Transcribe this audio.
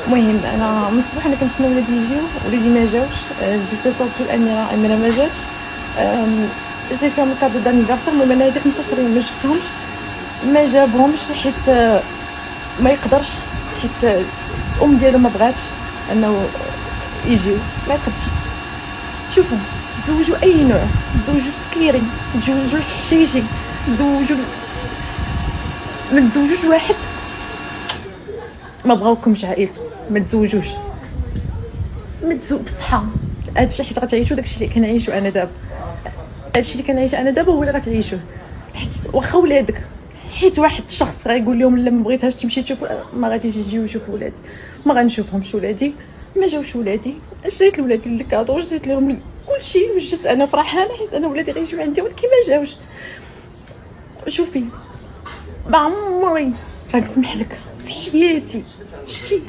المهم انا من الصباح انا كنتسنى ولادي يجيو، ولادي ما جاوش. بصوت الاميره ما جاتش. جيت لهم الكادو دانيفرسير. المهم انا هادي 15 يوم ما شفتهمش، ما جابهمش حيت ما يقدرش، حيت الام ديالو ما بغاتش انه يجيو، ما يقدرش. شوفوا تزوجوا اي نوع، تزوجوا السكيري، تزوجوا الحشيشي، تزوجوا ما تزوجوش واحد ما بغاوكمش عائلته، ما تزوجوش بصحه. هادشي حيت غتعيشوا داكشي اللي كنعيشوا انا دابا، هادشي اللي كنعيش انا دابا هو اللي غتعيشوه. حيت واخا ولادك، حيت واحد الشخص غيقول لهم لا ما بغيتهاش تمشي تشوف، ما غاديش يجيو يشوفوا ولادي، ما غنشوفهمش ولادي. ما جاوش ولادي، شريت لولادي الكادو، شريت لهم كلشي، وجيت انا فرحانه حيت انا ولادي غيجيو عندي، ولكن ما جاوش. شوفي ما عمري غنسمح لك في حياتي، شتي